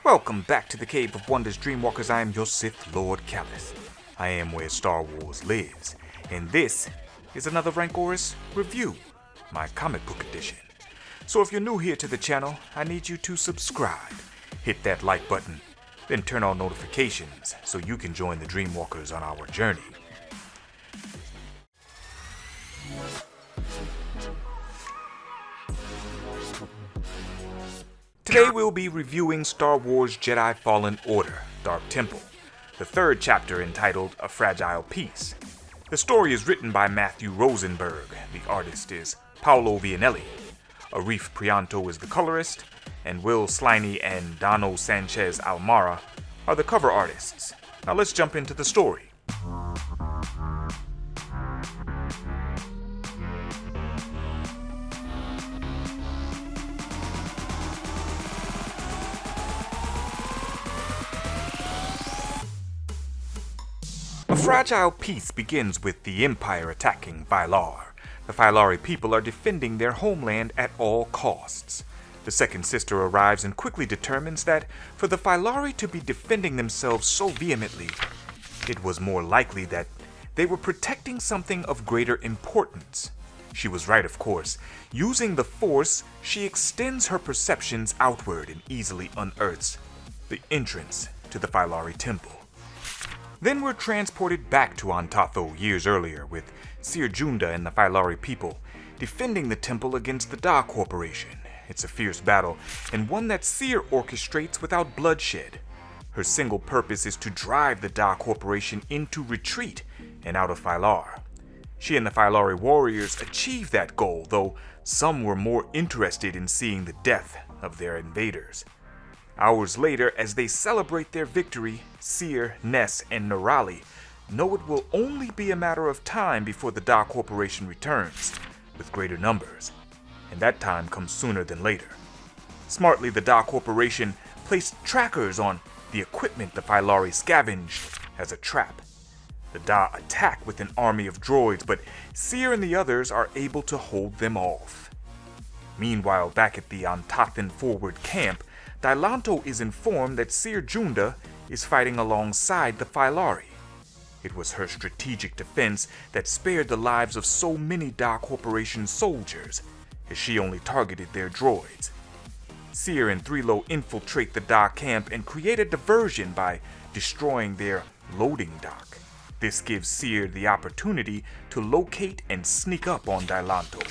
Welcome back to the Cave of Wonders, Dreamwalkers. I am your Sith Lord Callous. I am where Star Wars lives, and this is another Rancorous review, my comic book edition. So if you're new here to the channel, I need you to subscribe, hit that like button, then turn on notifications so you can join the Dreamwalkers on our journey. Today we'll be reviewing Star Wars Jedi Fallen Order, Dark Temple, the third chapter entitled A Fragile Peace. The story is written by Matthew Rosenberg, the artist is Paolo Vianelli, Arif Prianto is the colorist, and Will Sliney and Dano Sanchez Almara are the cover artists. Now let's jump into the story. A fragile peace begins with the Empire attacking Vylar. The Phylari people are defending their homeland at all costs. The second sister arrives and quickly determines that for the Phylari to be defending themselves so vehemently, it was more likely that they were protecting something of greater importance. She was right, of course. Using the Force, she extends her perceptions outward and easily unearths the entrance to the Phylari temple. Then we're transported back to Antatho years earlier with Seer Junda and the Phylari people defending the temple against the Da Corporation. It's a fierce battle, and one that Seer orchestrates without bloodshed. Her single purpose is to drive the Da Corporation into retreat and out of Vylar. She and the Phylari warriors achieve that goal, though some were more interested in seeing the death of their invaders. Hours later, as they celebrate their victory, Seer, Ness, and Nerali know it will only be a matter of time before the Da Corporation returns, with greater numbers, and that time comes sooner than later. Smartly, the Da Corporation placed trackers on the equipment the Phylari scavenged as a trap. The Da attack with an army of droids, but Seer and the others are able to hold them off. Meanwhile, back at the Antathan forward camp, Dylanto is informed that Seer Junda is fighting alongside the Phylari. It was her strategic defense that spared the lives of so many Da Corporation soldiers, as she only targeted their droids. Seer and Thrilo infiltrate the Da camp and create a diversion by destroying their loading dock. This gives Seer the opportunity to locate and sneak up on Dylanto,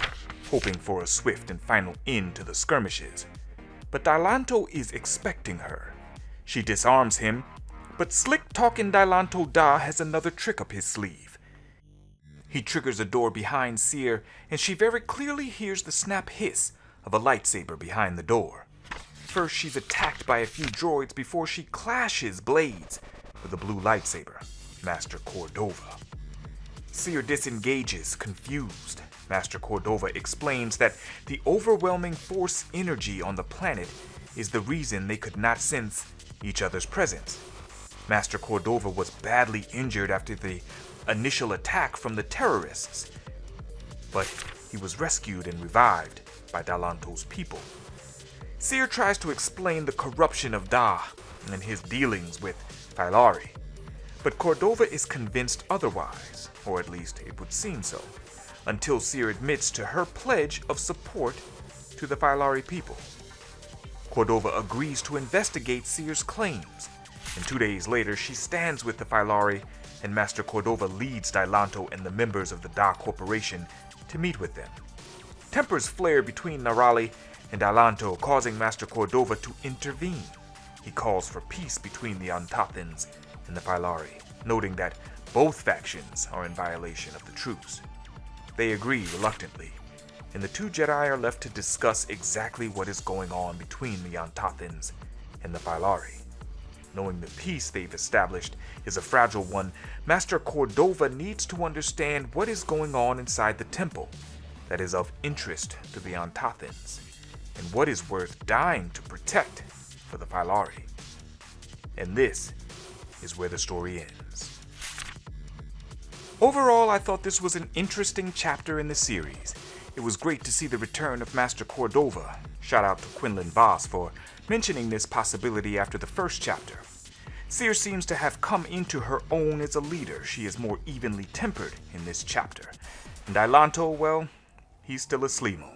hoping for a swift and final end to the skirmishes. But Dylanto is expecting her. She disarms him, but slick-talking Dylanto Da has another trick up his sleeve. He triggers a door behind Seer, and she very clearly hears the snap hiss of a lightsaber behind the door. First, she's attacked by a few droids before she clashes blades with a blue lightsaber, Master Cordova. Seer disengages, confused. Master Cordova explains that the overwhelming Force energy on the planet is the reason they could not sense each other's presence. Master Cordova was badly injured after the initial attack from the terrorists, but he was rescued and revived by Dylanto's people. Seer tries to explain the corruption of Da and his dealings with Phylari, but Cordova is convinced otherwise, or at least it would seem so, until Seer admits to her pledge of support to the Phylari people. Cordova agrees to investigate Seer's claims, and 2 days later she stands with the Phylari, and Master Cordova leads Dylanto and the members of the Da Corporation to meet with them. Tempers flare between Nerali and Dylanto, causing Master Cordova to intervene. He calls for peace between the Antathans and the Phylari, noting that both factions are in violation of the truce. They agree reluctantly, and the two Jedi are left to discuss exactly what is going on between the Antathans and the Phylari. Knowing the peace they've established is a fragile one, Master Cordova needs to understand what is going on inside the temple that is of interest to the Antathans, and what is worth dying to protect for the Phylari. And this is where the story ends. Overall, I thought this was an interesting chapter in the series. It was great to see the return of Master Cordova. Shout out to Quinlan Voss for mentioning this possibility after the first chapter. Seer seems to have come into her own as a leader. She is more evenly tempered in this chapter. And Ilanto, well, he's still a Slimo.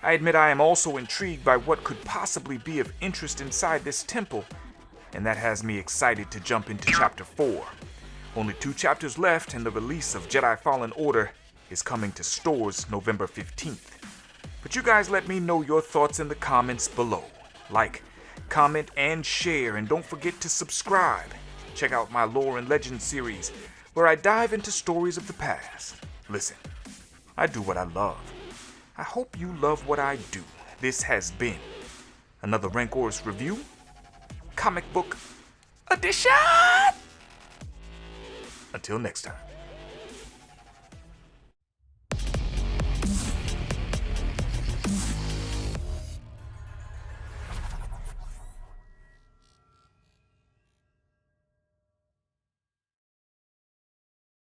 I admit I am also intrigued by what could possibly be of interest inside this temple, and that has me excited to jump into Chapter 4. Only 2 chapters left, and the release of Jedi Fallen Order is coming to stores November 15th. But you guys let me know your thoughts in the comments below. Like, comment, and share, and don't forget to subscribe. Check out my Lore and Legends series, where I dive into stories of the past. Listen, I do what I love. I hope you love what I do. This has been another Rancorous review, comic book edition! Until next time.